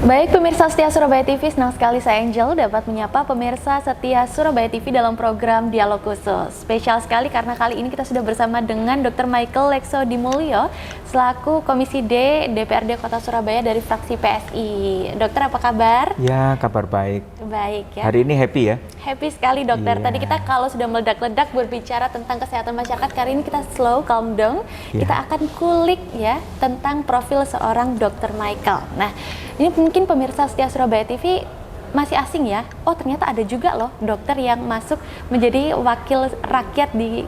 Baik pemirsa setia Surabaya TV, senang sekali saya Angel dapat menyapa pemirsa setia Surabaya TV dalam program Dialog Khusus. Spesial sekali karena kali ini kita sudah bersama dengan Dr. Michael Lekso Dimulyo selaku Komisi D DPRD Kota Surabaya dari fraksi PSI. Dokter, apa kabar? Ya, kabar baik. Baik ya. Hari ini happy ya? Happy sekali dokter. Iya. Tadi kita kalau sudah meledak-ledak berbicara tentang kesehatan masyarakat, kali ini kita slow, calm down. Iya. Kita akan kulik ya tentang profil seorang Dr. Michael. Nah, ini mungkin pemirsa setia Surabaya TV masih asing ya. Oh, ternyata ada juga loh dokter yang masuk menjadi wakil rakyat di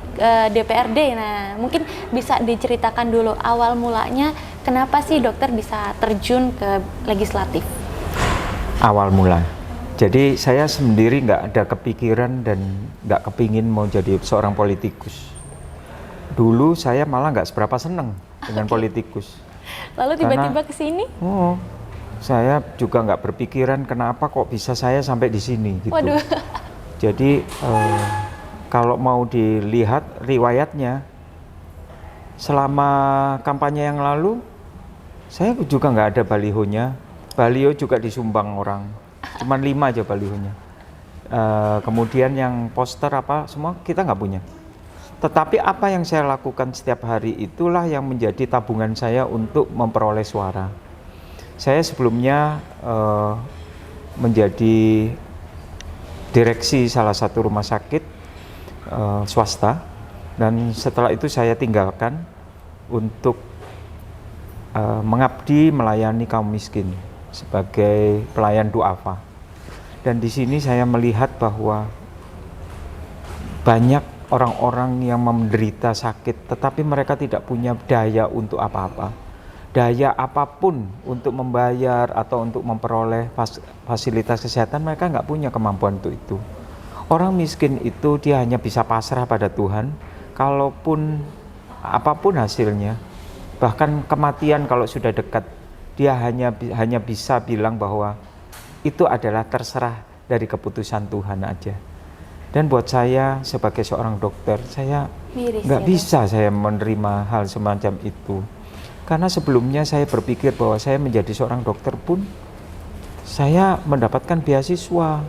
DPRD. Nah, mungkin bisa diceritakan dulu awal mulanya kenapa sih dokter bisa terjun ke legislatif? Awal mula. Jadi saya sendiri nggak ada kepikiran dan nggak kepingin mau jadi seorang politikus. Dulu saya malah nggak seberapa seneng dengan politikus. Lalu tiba-tiba ke sini? Oh, saya juga nggak berpikiran kenapa kok bisa saya sampai di sini gitu. Waduh. Jadi kalau mau dilihat riwayatnya, selama kampanye yang lalu saya juga nggak ada balihonya. Baliho juga disumbang orang, cuman 5 aja balihonya. Kemudian yang poster apa semua kita nggak punya. Tetapi apa yang saya lakukan setiap hari itulah yang menjadi tabungan saya untuk memperoleh suara. Saya sebelumnya menjadi direksi salah satu rumah sakit swasta, dan setelah itu saya tinggalkan untuk mengabdi melayani kaum miskin sebagai pelayan duafa. Dan di sini saya melihat bahwa banyak orang-orang yang menderita sakit tetapi mereka tidak punya daya untuk apa-apa. Daya apapun untuk membayar atau untuk memperoleh fasilitas kesehatan, mereka nggak punya kemampuan untuk itu. Orang miskin itu dia hanya bisa pasrah pada Tuhan, kalaupun apapun hasilnya, bahkan kematian kalau sudah dekat, dia hanya bisa bilang bahwa itu adalah terserah dari keputusan Tuhan aja. Dan buat saya sebagai seorang dokter, saya nggak bisa saya menerima hal semacam itu. Karena sebelumnya saya berpikir bahwa saya menjadi seorang dokter pun saya mendapatkan beasiswa.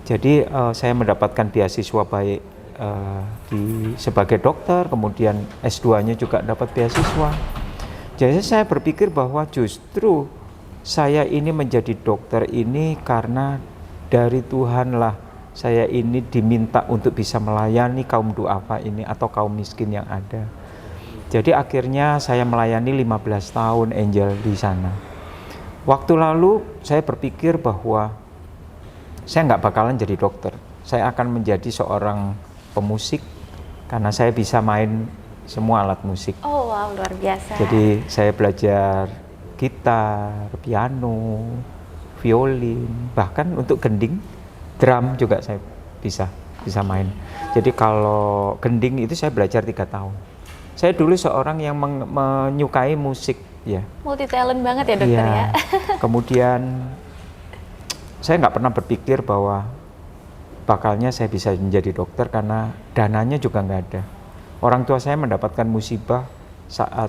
Jadi saya mendapatkan beasiswa baik sebagai dokter, kemudian S2-nya juga dapat beasiswa. Jadi saya berpikir bahwa justru saya ini menjadi dokter ini karena dari Tuhanlah saya ini diminta untuk bisa melayani kaum duafa ini atau kaum miskin yang ada. Jadi akhirnya saya melayani 15 tahun Angel di sana. Waktu lalu saya berpikir bahwa saya nggak bakalan jadi dokter. Saya akan menjadi seorang pemusik karena saya bisa main semua alat musik. Oh wow, luar biasa. Jadi saya belajar gitar, piano, violin, bahkan untuk gending, drum juga saya bisa main. Jadi kalau gending itu saya belajar 3 tahun. Saya dulu seorang yang menyukai musik, ya. Multi talent banget ya dokter ya. Kemudian saya nggak pernah berpikir bahwa bakalnya saya bisa menjadi dokter karena dananya juga nggak ada. Orang tua saya mendapatkan musibah saat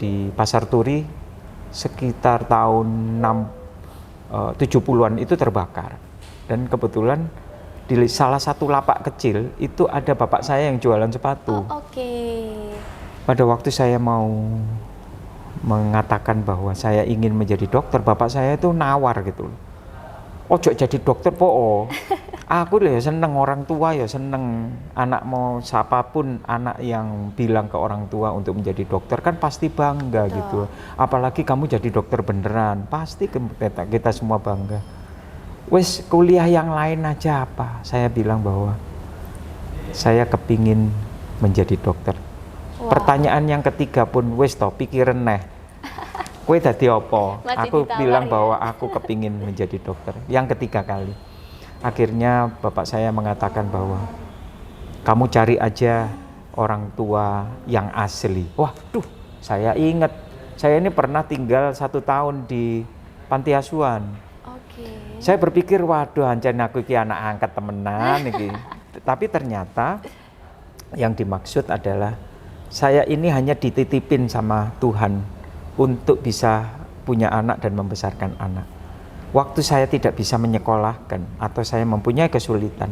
di Pasar Turi sekitar tahun 70-an itu terbakar. Dan kebetulan di salah satu lapak kecil itu ada bapak saya yang jualan sepatu. Pada waktu saya mau mengatakan bahwa saya ingin menjadi dokter, bapak saya itu nawar gitu loh. Ojo jadi dokter po. Aku ya seneng, orang tua ya seneng, anak mau siapapun anak yang bilang ke orang tua untuk menjadi dokter kan pasti bangga. Betul. Gitu. Apalagi kamu jadi dokter beneran, pasti kita semua bangga. Wes kuliah yang lain aja apa? Saya bilang bahwa saya kepingin menjadi dokter. Wow. Pertanyaan yang ketiga pun wes to pikiran neh. Kue dadi apa? Aku bilang bahwa aku kepingin menjadi dokter. Yang ketiga kali. Akhirnya bapak saya mengatakan bahwa kamu cari aja orang tua yang asli. Waduh, saya ingat. Saya ini pernah tinggal 1 tahun di panti asuhan. Saya berpikir, waduh ancen aku iki anak angkat temenan iki. Tapi ternyata yang dimaksud adalah saya ini hanya dititipin sama Tuhan untuk bisa punya anak dan membesarkan anak. Waktu saya tidak bisa menyekolahkan atau saya mempunyai kesulitan,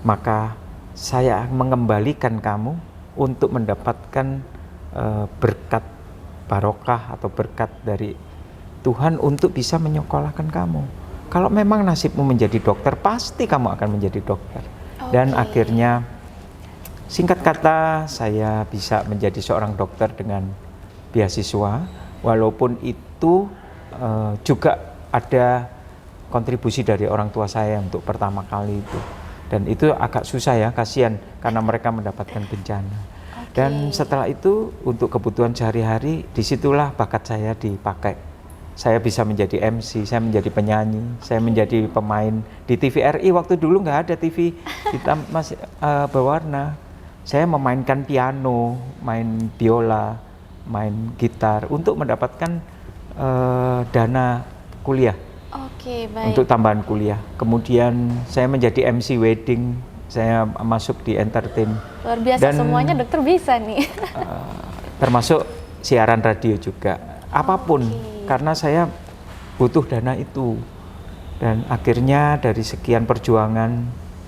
maka saya mengembalikan kamu untuk mendapatkan berkat barokah atau berkat dari Tuhan untuk bisa menyekolahkan kamu. Kalau memang nasibmu menjadi dokter, pasti kamu akan menjadi dokter. Dan akhirnya, singkat kata, saya bisa menjadi seorang dokter dengan beasiswa, walaupun itu juga ada kontribusi dari orang tua saya untuk pertama kali itu. Dan itu agak susah ya, kasihan karena mereka mendapatkan bencana. Dan setelah itu untuk kebutuhan sehari-hari, disitulah bakat saya dipakai. Saya bisa menjadi MC, saya menjadi penyanyi, saya menjadi pemain di TVRI. Waktu dulu nggak ada TV hitam masih berwarna. Saya memainkan piano, main biola, main gitar untuk mendapatkan dana kuliah. Oke, baik. Untuk tambahan kuliah. Kemudian saya menjadi MC wedding, saya masuk di entertain. Luar biasa, dan semuanya dokter bisa nih. Termasuk siaran radio juga. Apapun, karena saya butuh dana itu. Dan akhirnya dari sekian perjuangan,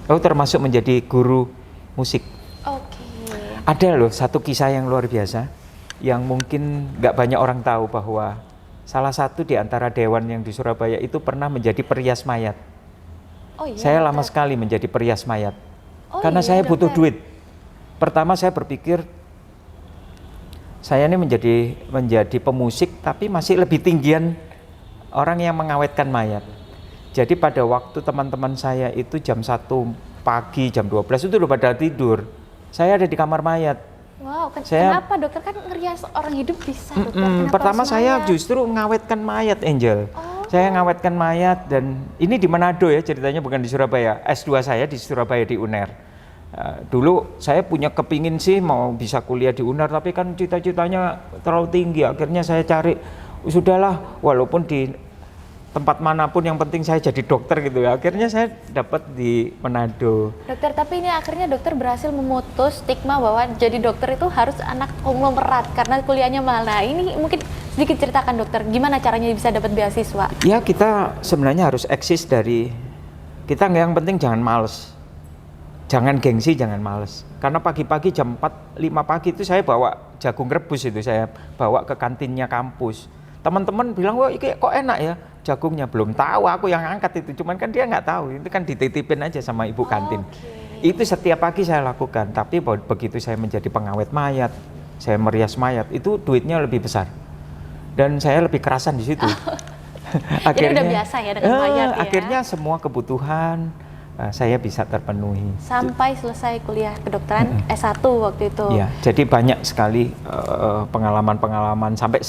termasuk menjadi guru musik. Ada loh satu kisah yang luar biasa, yang mungkin nggak banyak orang tahu, bahwa salah satu di antara dewan yang di Surabaya itu pernah menjadi perias mayat. Saya lama sekali menjadi perias mayat. Karena saya butuh duit. Pertama saya berpikir, saya ini menjadi pemusik, tapi masih lebih tinggian orang yang mengawetkan mayat. Jadi pada waktu teman-teman saya itu jam 1 pagi, jam 12 itu udah pada tidur. Saya ada di kamar mayat. Wow, kenapa dokter? Kan ngerias orang hidup bisa, dokter. Pertama saya justru mengawetkan mayat, Angel. Saya ngawetkan mayat, dan ini di Manado ya ceritanya, bukan di Surabaya. S2 saya di Surabaya di UNER. Dulu saya punya kepingin sih mau bisa kuliah di UNER, tapi kan cita-citanya terlalu tinggi. Akhirnya saya cari, sudahlah walaupun di tempat manapun yang penting saya jadi dokter gitu ya. Akhirnya saya dapat di Manado. Dokter, tapi ini akhirnya dokter berhasil memutus stigma bahwa jadi dokter itu harus anak konglomerat karena kuliahnya mahal. Nah ini mungkin sedikit ceritakan dokter, gimana caranya bisa dapat beasiswa? Ya kita sebenarnya harus eksis dari, kita yang penting jangan males. Jangan gengsi, jangan males. Karena pagi-pagi jam 4, 5 pagi itu saya bawa jagung rebus, itu saya bawa ke kantinnya kampus. Teman-teman bilang, wah ini kok enak ya jagungnya. Belum tahu aku yang angkat itu, cuman kan dia nggak tahu. Itu kan dititipin aja sama ibu kantin. Itu setiap pagi saya lakukan. Tapi begitu saya menjadi pengawet mayat, saya merias mayat, itu duitnya lebih besar. Dan saya lebih kerasan di situ. Jadi Akhirnya, udah biasa ya dengan mayat ya? Akhirnya semua kebutuhan saya bisa terpenuhi. Sampai selesai kuliah kedokteran S1 waktu itu. Ya, jadi banyak sekali pengalaman-pengalaman, sampai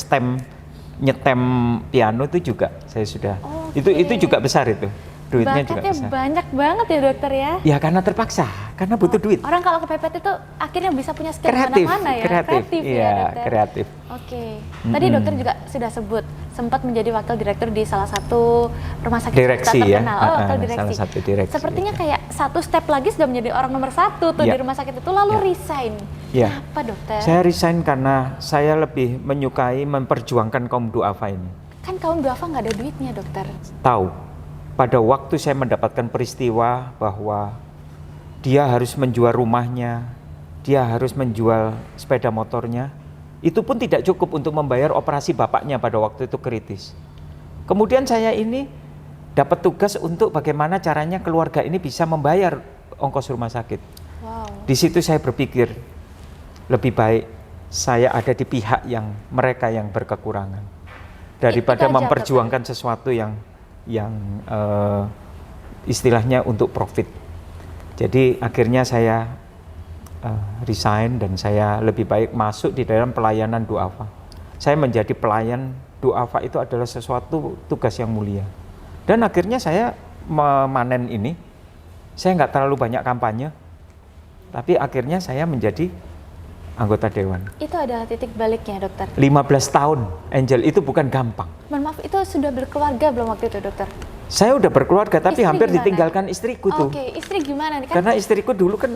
nyetem piano itu juga saya sudah. Itu juga besar itu. Duitnya juga besar. Banyak banget ya dokter ya? Ya karena terpaksa, karena butuh duit. Orang kalau kepepet itu akhirnya bisa punya skill mana-mana ya? Kreatif ya dokter? Kreatif. Tadi dokter juga sudah sebut, sempat menjadi wakil direktur di salah satu rumah sakit direksi terkenal. Ya? Wakil direksi. Salah satu direksi. Sepertinya kayak satu step lagi sudah menjadi orang nomor 1 tuh di rumah sakit itu, lalu resign. Kenapa dokter? Saya resign karena saya lebih menyukai memperjuangkan kaum duafa ini. Kan kaum duafa nggak ada duitnya dokter. Tahu. Pada waktu saya mendapatkan peristiwa bahwa dia harus menjual rumahnya, dia harus menjual sepeda motornya, itu pun tidak cukup untuk membayar operasi bapaknya pada waktu itu kritis. Kemudian saya ini dapat tugas untuk bagaimana caranya keluarga ini bisa membayar ongkos rumah sakit. Di situ saya berpikir, lebih baik saya ada di pihak yang mereka yang berkekurangan daripada memperjuangkan sesuatu yang istilahnya untuk profit. Jadi akhirnya saya resign dan saya lebih baik masuk di dalam pelayanan duafa. Saya menjadi pelayan duafa, itu adalah sesuatu tugas yang mulia. Dan akhirnya saya memanen ini, saya nggak terlalu banyak kampanye, tapi akhirnya saya menjadi anggota dewan. Itu adalah titik baliknya dokter? 15 tahun, Angel, itu bukan gampang. Maaf, itu sudah berkeluarga belum waktu itu dokter? Saya udah berkeluarga, tapi istri hampir gimana? Ditinggalkan istriku tuh. Istri gimana nih? Karena istriku dulu kan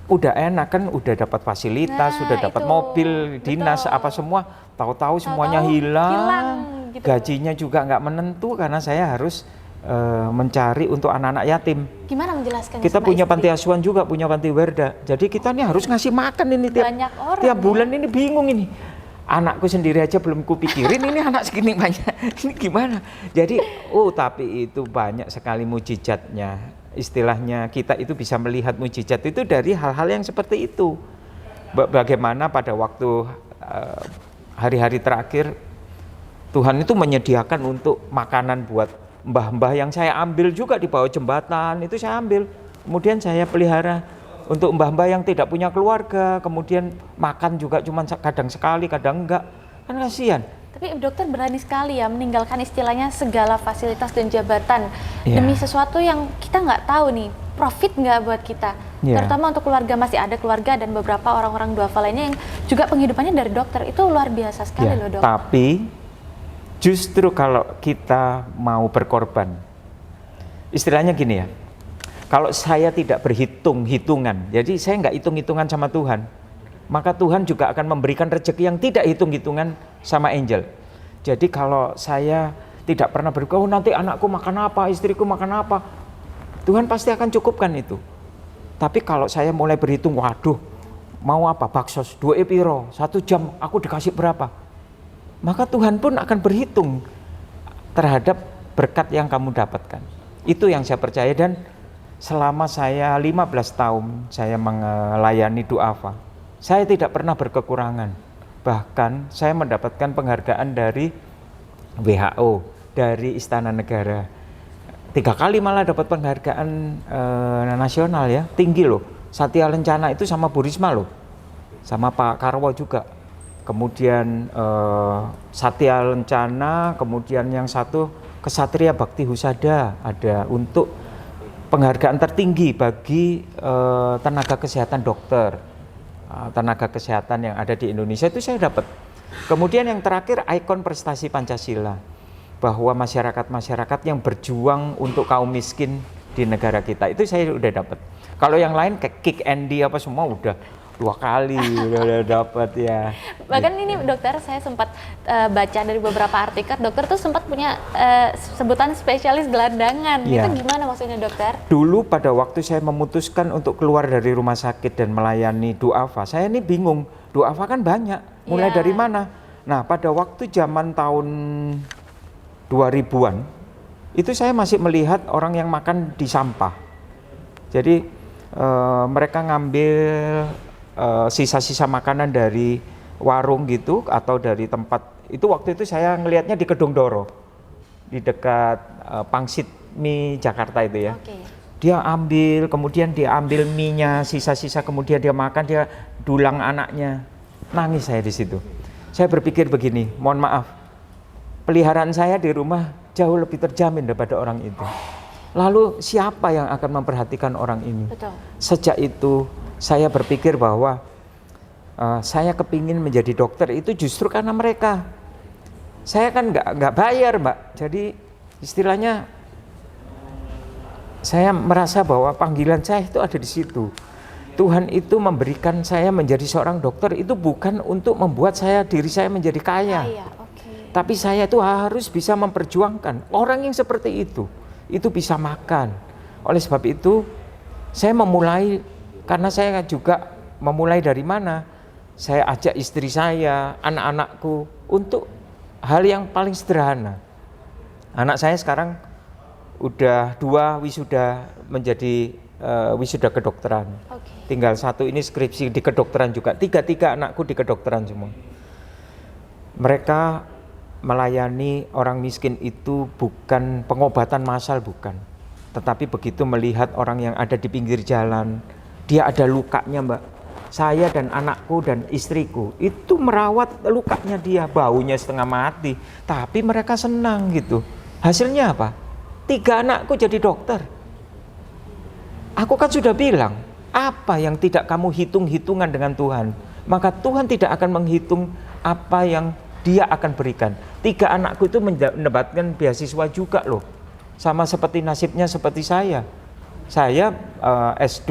udah enak, kan udah dapat fasilitas, udah dapat mobil dinas, apa semua, tahu-tahu semuanya hilang. gitu. Gajinya juga nggak menentu karena saya harus mencari untuk anak-anak yatim. Gimana menjelaskannya? Kita sama punya istri? panti asuhan juga, punya panti werda. Jadi kita nih harus ngasih makan ini Banyak orang tiap ya. bulan ini bingung ini. Anakku sendiri aja belum kupikirin ini anak segini banyak. Ini gimana? Jadi tapi itu banyak sekali mujizatnya. Istilahnya kita itu bisa melihat mujizat itu dari hal-hal yang seperti itu. Bagaimana pada waktu hari-hari terakhir Tuhan itu menyediakan untuk makanan buat mbah-mbah yang saya ambil juga di bawah jembatan, itu saya ambil. Kemudian saya pelihara untuk mbah-mbah yang tidak punya keluarga, kemudian makan juga cuma kadang sekali, kadang enggak. Kan kasihan. Tapi dokter berani sekali ya meninggalkan istilahnya segala fasilitas dan jabatan Iya. demi sesuatu yang kita nggak tahu nih, profit nggak buat kita. Iya. Terutama untuk keluarga, masih ada keluarga dan beberapa orang-orang duafa lainnya yang juga penghidupannya dari dokter. Itu luar biasa sekali loh dok. Tapi justru kalau kita mau berkorban, istilahnya gini ya, kalau saya tidak berhitung-hitungan, jadi saya nggak hitung-hitungan sama Tuhan, maka Tuhan juga akan memberikan rezeki yang tidak hitung-hitungan sama angel. Jadi kalau saya tidak pernah berpikir, nanti anakku makan apa, istriku makan apa, Tuhan pasti akan cukupkan itu. Tapi kalau saya mulai berhitung, waduh, mau apa, baksos, 2 piro, 1 jam aku dikasih berapa, maka Tuhan pun akan berhitung terhadap berkat yang kamu dapatkan. Itu yang saya percaya, dan selama saya 15 tahun saya melayani duafa, saya tidak pernah berkekurangan. Bahkan saya mendapatkan penghargaan dari WHO, dari Istana Negara. 3 kali malah dapat penghargaan nasional ya, tinggi loh. Satya Lencana itu sama Bu Risma loh, sama Pak Karwo juga. Kemudian Satya Lencana, kemudian yang satu Kesatria Bakti Husada ada untuk penghargaan tertinggi bagi tenaga kesehatan dokter, tenaga kesehatan yang ada di Indonesia, itu saya dapat. Kemudian yang terakhir ikon prestasi Pancasila, bahwa masyarakat-masyarakat yang berjuang untuk kaum miskin di negara kita, itu saya udah dapat. Kalau yang lain kayak Kick Andy apa semua udah 2 kali udah dapat ya. Bahkan ini dokter, saya sempat baca dari beberapa artikel, dokter tuh sempat punya sebutan spesialis gelandangan. Ya. Itu gimana maksudnya dokter? Dulu pada waktu saya memutuskan untuk keluar dari rumah sakit dan melayani duafa, saya ini bingung, duafa kan banyak, mulai Ya. dari mana? Nah pada waktu zaman tahun 2000-an, itu saya masih melihat orang yang makan di sampah. Jadi mereka ngambil sisa-sisa makanan dari warung gitu atau dari tempat itu. Waktu itu saya ngelihatnya di Kedung Doro, di dekat Pangsit Mie Jakarta itu ya. Oke. Dia ambil, kemudian dia ambil mie-nya sisa-sisa, kemudian dia makan, dia dulang anaknya. Nangis saya di situ. Saya berpikir begini, mohon maaf, peliharaan saya di rumah jauh lebih terjamin daripada orang itu. Lalu siapa yang akan memperhatikan orang ini? Betul. Sejak itu saya berpikir bahwa saya kepingin menjadi dokter itu justru karena mereka. Saya kan nggak bayar, Mbak. Jadi istilahnya saya merasa bahwa panggilan saya itu ada di situ. Tuhan itu memberikan saya menjadi seorang dokter itu bukan untuk membuat diri saya menjadi kaya. Oke. Tapi saya itu harus bisa memperjuangkan orang yang seperti itu bisa makan. Oleh sebab itu saya memulai, karena saya juga memulai dari mana? Saya ajak istri saya, anak-anakku untuk hal yang paling sederhana. Anak saya sekarang udah 2 wisuda menjadi wisuda kedokteran. Oke. Tinggal 1 ini skripsi di kedokteran juga. 3 anakku di kedokteran semua. Mereka melayani orang miskin itu bukan pengobatan massal, bukan. Tetapi begitu melihat orang yang ada di pinggir jalan, dia ada lukanya, Mbak. Saya dan anakku dan istriku itu merawat lukanya dia, baunya setengah mati. Tapi mereka senang gitu. Hasilnya apa? 3 anakku jadi dokter. Aku kan sudah bilang, apa yang tidak kamu hitung-hitungan dengan Tuhan, maka Tuhan tidak akan menghitung apa yang Dia akan berikan. 3 anakku itu mendapatkan beasiswa juga loh. Sama seperti nasibnya seperti saya. Saya S2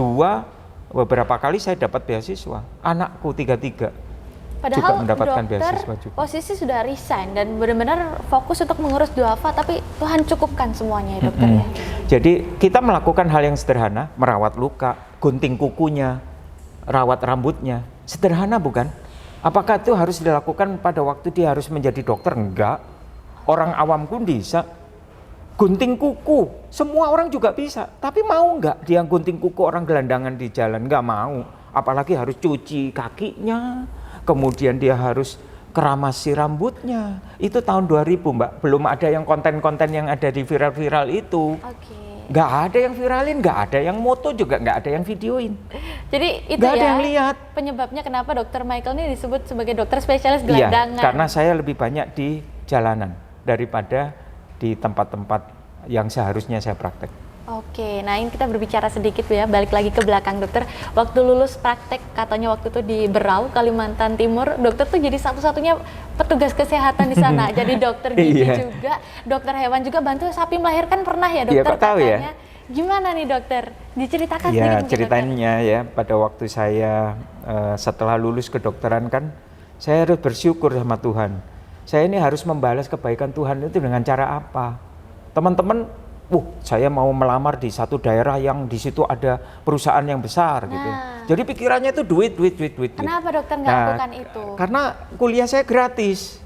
beberapa kali saya dapat beasiswa. Anakku 3. Padahal juga mendapatkan dokter beasiswa juga. posisi sudah resign dan benar-benar fokus untuk mengurus duafa, tapi Tuhan cukupkan semuanya ya dokter ya. Jadi kita melakukan hal yang sederhana, merawat luka, gunting kukunya, rawat rambutnya, sederhana bukan? Apakah itu harus dilakukan pada waktu dia harus menjadi dokter? Enggak. Orang awam pun bisa. Gunting kuku, semua orang juga bisa. Tapi mau enggak dia gunting kuku orang gelandangan di jalan? Enggak mau. Apalagi harus cuci kakinya, kemudian dia harus keramasi rambutnya. Itu tahun 2000 Mbak, belum ada yang konten-konten yang ada di viral-viral itu. Oke. Nggak ada yang viralin, nggak ada yang moto juga, nggak ada yang videoin. Jadi itu Nggak ada ya yang lihat. penyebabnya kenapa dokter Michael ini disebut sebagai dokter spesialis Iya, gelandangan. karena saya lebih banyak di jalanan daripada di tempat-tempat yang seharusnya saya praktek. Oke, nah ini kita berbicara sedikit ya, balik lagi ke belakang dokter. Waktu lulus praktek, katanya waktu itu di Berau, Kalimantan Timur, dokter tuh jadi satu-satunya petugas kesehatan di sana. Jadi dokter gigi Iya. juga, dokter hewan juga, bantu sapi melahirkan pernah ya Iya, dokter kok tahu ya? katanya. Gimana nih dokter? Diceritakan sedikit Ya mungkin, ceritanya ya, pada waktu saya setelah lulus kedokteran kan, saya harus bersyukur sama Tuhan. Saya ini harus membalas kebaikan Tuhan itu dengan cara apa? Teman-teman, saya mau melamar di satu daerah yang di situ ada perusahaan yang besar gitu. Jadi pikirannya itu duit. Kenapa dokter nggak lakukan itu? Karena kuliah saya gratis.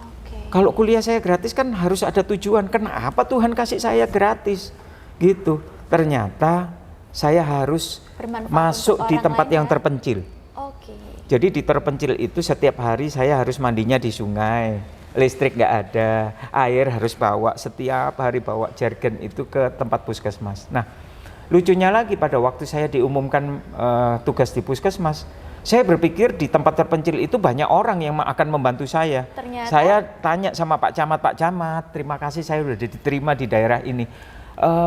Oke. Kalau kuliah saya gratis kan harus ada tujuan. Kenapa Tuhan kasih saya gratis? Gitu. Ternyata saya harus Bermanfaat masuk untuk di orang tempat lain yang ya? terpencil. Oke. Jadi di terpencil itu setiap hari saya harus mandinya di sungai. Listrik nggak ada, air harus bawa, setiap hari bawa jergen itu ke tempat puskesmas. Nah, lucunya lagi pada waktu saya diumumkan tugas di puskesmas, saya berpikir di tempat terpencil itu banyak orang yang akan membantu saya. Ternyata? Saya tanya sama Pak Camat, terima kasih saya sudah diterima di daerah ini.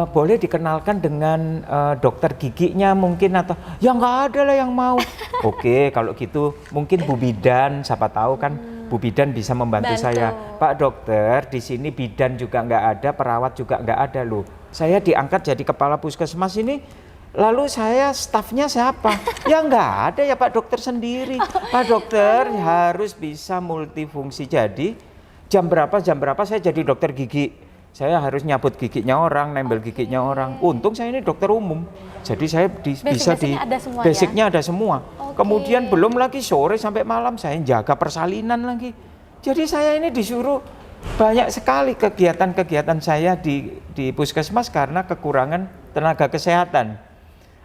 Boleh dikenalkan dengan dokter giginya mungkin, atau ya nggak ada lah yang mau. Oke, kalau gitu mungkin Bu Bidan, siapa tahu kan Bu Bidan bisa membantu Bantu. saya. Pak dokter, di sini bidan juga nggak ada, perawat juga nggak ada loh. Saya diangkat jadi kepala puskesmas ini, lalu saya stafnya siapa? Ya nggak ada ya Pak dokter sendiri. Pak dokter harus bisa multifungsi. Jadi jam berapa saya jadi dokter gigi. Saya harus nyabut giginya orang, nempel giginya orang. Untung saya ini dokter umum. Jadi saya bisa di ada semua basicnya ada semua. Oke. Kemudian belum lagi sore sampai malam saya jaga persalinan lagi. Jadi saya ini disuruh banyak sekali kegiatan-kegiatan saya di puskesmas karena kekurangan tenaga kesehatan.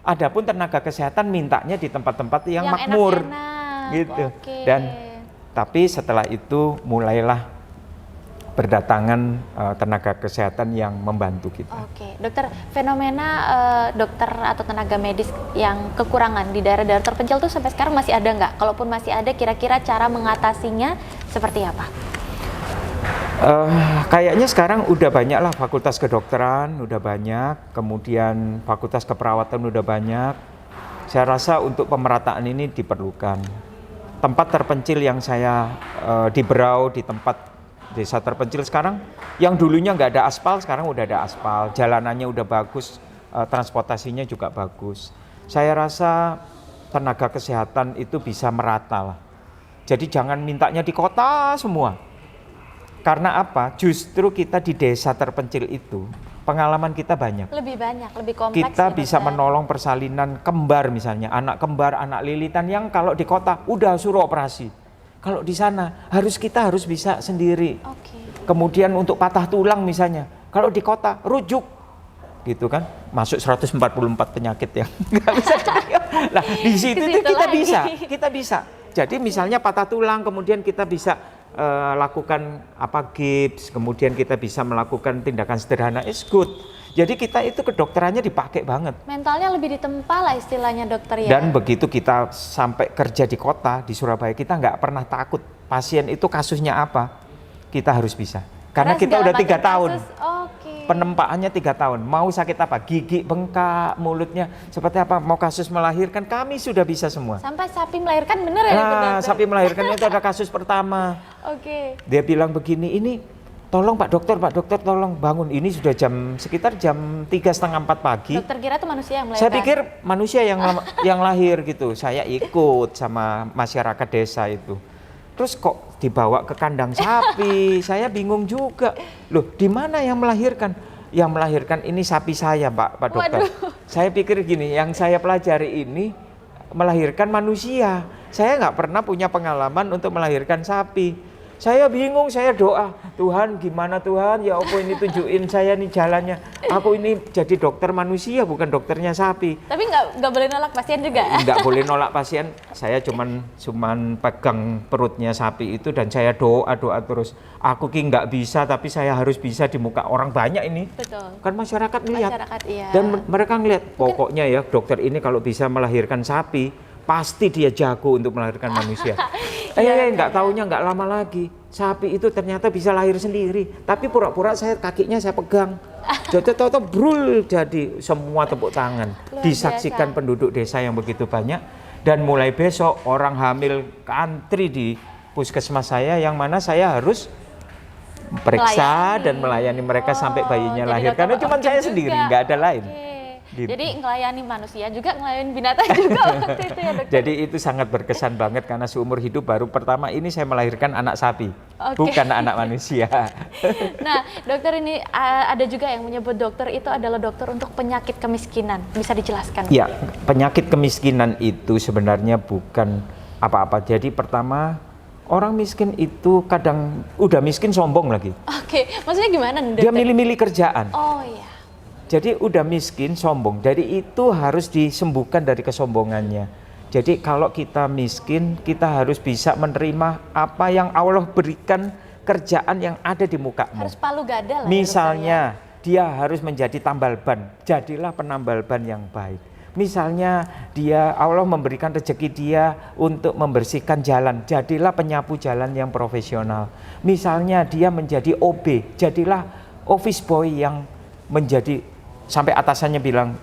Adapun tenaga kesehatan mintanya di tempat-tempat yang makmur. enak-enak. Gitu. Oke. Tapi setelah itu mulailah berdatangan tenaga kesehatan yang membantu kita. Oke, dokter, fenomena dokter atau tenaga medis yang kekurangan di daerah-daerah terpencil tuh sampai sekarang masih ada nggak? Kalaupun masih ada, kira-kira cara mengatasinya seperti apa? Kayaknya sekarang udah banyak lah fakultas kedokteran, udah banyak, kemudian fakultas keperawatan udah banyak. Saya rasa untuk pemerataan ini diperlukan. Tempat terpencil yang saya di Berau, di tempat desa terpencil sekarang, yang dulunya nggak ada aspal, sekarang udah ada aspal, jalanannya udah bagus, transportasinya juga bagus. Saya rasa tenaga kesehatan itu bisa merata lah. Jadi jangan mintanya di kota semua. Karena apa? Justru kita di desa terpencil itu, pengalaman kita banyak. Lebih banyak, lebih kompleks. Kita ya, bisa dokter? menolong persalinan kembar misalnya, anak kembar, anak lilitan yang kalau di kota udah suruh operasi. Kalau di sana kita harus bisa sendiri. Oke. Kemudian untuk patah tulang misalnya, kalau di kota rujuk, gitu kan, masuk 144 penyakit yang nggak bisa. Nah di situ tuh kita bisa. Jadi misalnya patah tulang, kemudian kita bisa lakukan gips, kemudian kita bisa melakukan tindakan sederhana, is good. Jadi kita itu kedokterannya dipakai banget. Mentalnya lebih ditempa lah istilahnya dokter ya. Dan begitu kita sampai kerja di kota, di Surabaya, kita nggak pernah takut pasien itu kasusnya apa, kita harus bisa. Karena kita udah 3 tahun, penempaannya 3 tahun, mau sakit apa, gigi bengkak, mulutnya seperti apa, mau kasus melahirkan, kami sudah bisa semua. Sampai sapi melahirkan bener ya? Nah, sapi melahirkan itu ada kasus pertama. Oke. Dia bilang begini, ini tolong Pak Dokter tolong bangun, ini sudah sekitar jam 3:30-4 pagi. Dokter kira itu manusia yang melahirkan? Saya pikir manusia yang lahir gitu. Saya ikut sama masyarakat desa itu. Terus kok dibawa ke kandang sapi, saya bingung juga. Loh, di mana yang melahirkan? Yang melahirkan ini sapi saya, Pak Dokter. Waduh. Saya pikir gini, yang saya pelajari ini melahirkan manusia. Saya nggak pernah punya pengalaman untuk melahirkan sapi. Saya bingung, saya doa, Tuhan gimana Tuhan, ya apa ini tunjukin saya nih jalannya. Aku ini jadi dokter manusia, bukan dokternya sapi. Tapi nggak boleh nolak pasien juga? Nggak boleh nolak pasien, saya cuman pegang perutnya sapi itu dan saya doa terus. Aku ki nggak bisa, tapi saya harus bisa di muka orang banyak ini. Betul. Kan masyarakat lihat. Masyarakat, iya. Dan mereka ngeliat, pokoknya ya dokter ini kalau bisa melahirkan sapi, pasti dia jago untuk melahirkan manusia. Nggak taunya nggak lama lagi sapi itu ternyata bisa lahir sendiri. Tapi pura-pura kakinya saya pegang. Jadi tahu-tahu brul, jadi semua tepuk tangan. Luar Disaksikan biasa. penduduk desa yang begitu banyak. Dan mulai besok orang hamil antri di puskesmas saya, yang mana saya harus periksa dan melayani mereka sampai bayinya jadi lahir. dokter Karena cuma saya juga. sendiri, nggak ada lain. Oke. Gitu. Jadi ngelayani manusia juga, ngelayani binatang juga waktu itu ya dokter? Jadi itu sangat berkesan banget karena seumur hidup baru pertama ini saya melahirkan anak sapi, Oke. bukan anak manusia. Nah dokter, ini ada juga yang menyebut dokter itu adalah dokter untuk penyakit kemiskinan. Bisa dijelaskan? Ya, penyakit kemiskinan itu sebenarnya bukan apa-apa. Jadi pertama, orang miskin itu kadang udah miskin sombong lagi. Oke, maksudnya gimana nih dokter? Dia milih-milih kerjaan. Oh iya. Jadi udah miskin, sombong. Jadi itu harus disembuhkan dari kesombongannya. Jadi kalau kita miskin, kita harus bisa menerima apa yang Allah berikan, kerjaan yang ada di mukamu. Harus palu gada lah. Misalnya dia harus menjadi tambal ban, jadilah penambal ban yang baik. Misalnya Allah memberikan rezeki dia untuk membersihkan jalan, jadilah penyapu jalan yang profesional. Misalnya dia menjadi OB, jadilah office boy yang menjadi sampai atasannya bilang,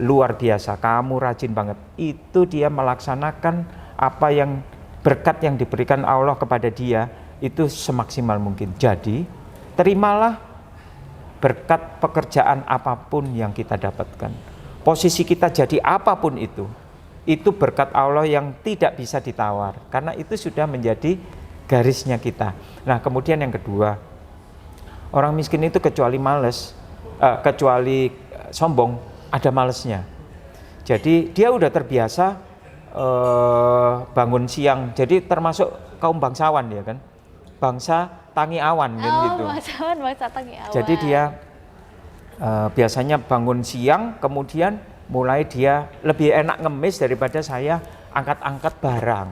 luar biasa, kamu rajin banget. Itu dia melaksanakan apa yang berkat yang diberikan Allah kepada dia, itu semaksimal mungkin. Jadi, terimalah berkat pekerjaan apapun yang kita dapatkan. Posisi kita jadi apapun itu berkat Allah yang tidak bisa ditawar. Karena itu sudah menjadi garisnya kita. Nah, kemudian yang kedua, orang miskin itu kecuali sombong, ada malesnya. Jadi dia udah terbiasa bangun siang. Jadi termasuk kaum bangsawan ya kan, bangsa tangi awan kan gitu. Bangsa tangi awan. Jadi dia biasanya bangun siang, kemudian mulai dia lebih enak ngemis daripada saya angkat-angkat barang.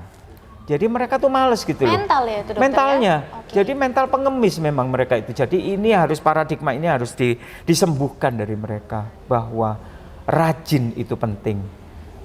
Jadi mereka tuh males gitu loh. Mental ya itu dokter? Mentalnya. Ya? Okay. Jadi mental pengemis memang mereka itu. Jadi ini harus paradigma ini harus disembuhkan dari mereka bahwa rajin itu penting.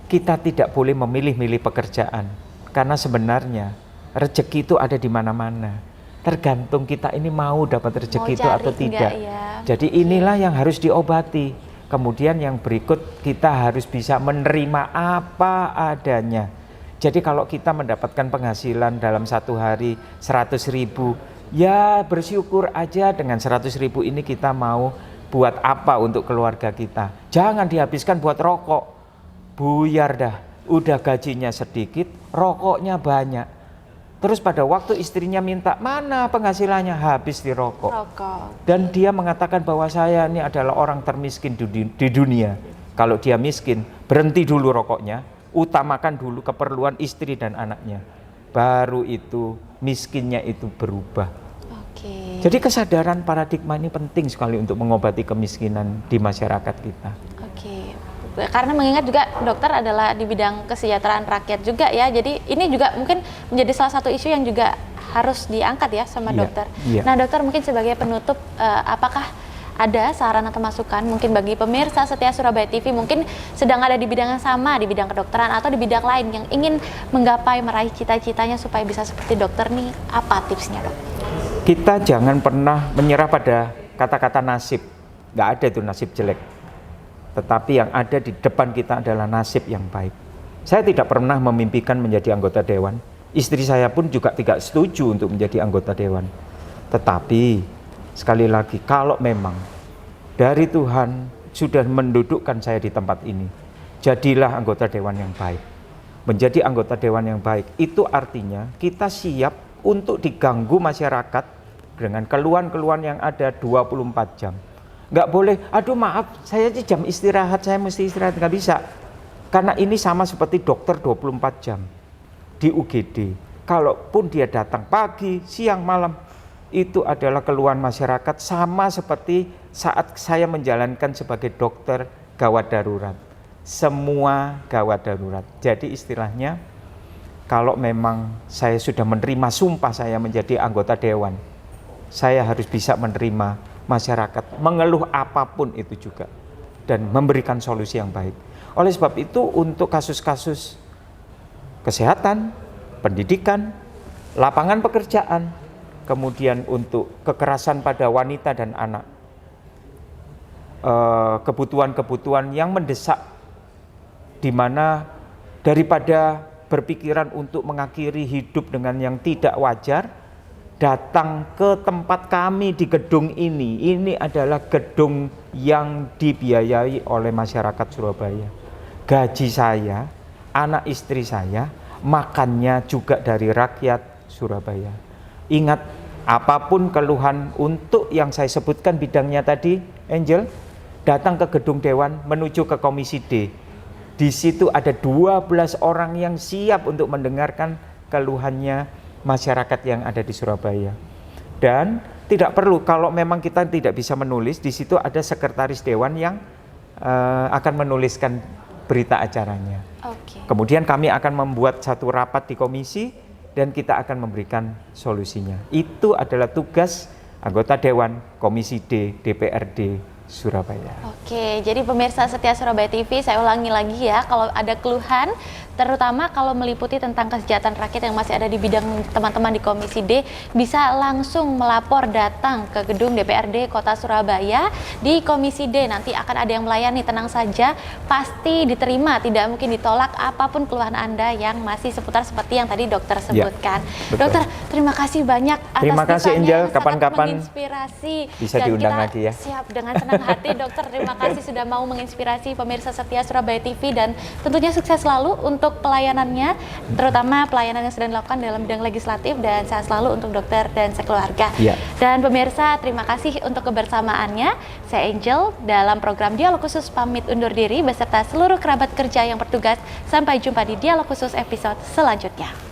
Kita tidak boleh memilih-milih pekerjaan karena sebenarnya rezeki itu ada di mana-mana. Tergantung kita ini mau dapat rezeki itu atau tidak. Ya? Jadi inilah yang harus diobati. Kemudian yang berikut kita harus bisa menerima apa adanya. Jadi kalau kita mendapatkan penghasilan dalam satu hari 100.000, ya bersyukur aja dengan 100.000 ini kita mau buat apa untuk keluarga kita. Jangan dihabiskan buat rokok, buyar dah. Udah gajinya sedikit, rokoknya banyak. Terus pada waktu istrinya minta, mana penghasilannya? Habis di rokok. Dan dia mengatakan bahwa saya ini adalah orang termiskin di dunia. Kalau dia miskin, berhenti dulu rokoknya. Utamakan dulu keperluan istri dan anaknya. Baru itu miskinnya itu berubah. Oke. Jadi kesadaran paradigma ini penting sekali untuk mengobati kemiskinan di masyarakat kita. Oke. Karena mengingat juga dokter adalah di bidang kesejahteraan rakyat juga ya. Jadi ini juga mungkin menjadi salah satu isu yang juga harus diangkat ya sama dokter. Iya. Nah dokter, mungkin sebagai penutup, apakah ada saran atau masukan mungkin bagi pemirsa setia Surabaya TV mungkin sedang ada di bidang yang sama, di bidang kedokteran atau di bidang lain yang ingin menggapai meraih cita-citanya supaya bisa seperti dokter nih, apa tipsnya dok? Kita jangan pernah menyerah pada kata-kata nasib. Nggak ada itu nasib jelek. Tetapi yang ada di depan kita adalah nasib yang baik. Saya tidak pernah memimpikan menjadi anggota dewan. Istri saya pun juga tidak setuju untuk menjadi anggota dewan. Tetapi sekali lagi, kalau memang dari Tuhan sudah mendudukkan saya di tempat ini, jadilah anggota dewan yang baik. Menjadi anggota dewan yang baik itu artinya kita siap untuk diganggu masyarakat dengan keluhan-keluhan yang ada 24 jam. Nggak boleh, aduh maaf, saya di jam istirahat, saya mesti istirahat, nggak bisa. Karena ini sama seperti dokter 24 jam di UGD. Kalaupun dia datang pagi, siang, malam, itu adalah keluhan masyarakat sama seperti saat saya menjalankan sebagai dokter gawat darurat. Semua gawat darurat. Jadi istilahnya, kalau memang saya sudah menerima sumpah saya menjadi anggota dewan, saya harus bisa menerima masyarakat, mengeluh apapun itu juga, dan memberikan solusi yang baik. Oleh sebab itu, untuk kasus-kasus kesehatan, pendidikan, lapangan pekerjaan, kemudian untuk kekerasan pada wanita dan anak, kebutuhan-kebutuhan yang mendesak, di mana daripada berpikiran untuk mengakhiri hidup dengan yang tidak wajar, datang ke tempat kami di gedung ini. Ini adalah gedung yang dibiayai oleh masyarakat Surabaya. Gaji saya, anak istri saya, makannya juga dari rakyat Surabaya. Ingat, apapun keluhan untuk yang saya sebutkan bidangnya tadi, Angel, datang ke gedung dewan menuju ke Komisi D. Di situ ada 12 orang yang siap untuk mendengarkan keluhannya masyarakat yang ada di Surabaya. Dan tidak perlu, kalau memang kita tidak bisa menulis, di situ ada sekretaris dewan yang akan menuliskan berita acaranya. Kemudian kami akan membuat satu rapat di komisi dan kita akan memberikan solusinya. Itu adalah tugas anggota dewan Komisi D DPRD Surabaya. Oke, jadi pemirsa setia Surabaya TV, saya ulangi lagi ya, kalau ada keluhan, terutama kalau meliputi tentang kesejahteraan rakyat yang masih ada di bidang teman-teman di Komisi D, bisa langsung melapor datang ke gedung DPRD Kota Surabaya di Komisi D. Nanti akan ada yang melayani, tenang saja, pasti diterima, tidak mungkin ditolak apapun keluhan Anda yang masih seputar seperti yang tadi dokter sebutkan. Ya, dokter, terima kasih banyak atas terima kasih Angel, kapan-kapan menginspirasi. bisa diundang lagi ya. Siap, dengan senang hati dokter, terima kasih sudah mau menginspirasi pemirsa setia Surabaya TV, dan tentunya sukses selalu untuk pelayanannya, terutama pelayanan yang sedang dilakukan dalam bidang legislatif, dan sehat selalu untuk dokter dan sekeluarga. Ya. Dan pemirsa, terima kasih untuk kebersamaannya. Saya Angel dalam program Dialog Khusus pamit undur diri beserta seluruh kerabat kerja yang bertugas. Sampai jumpa di Dialog Khusus episode selanjutnya.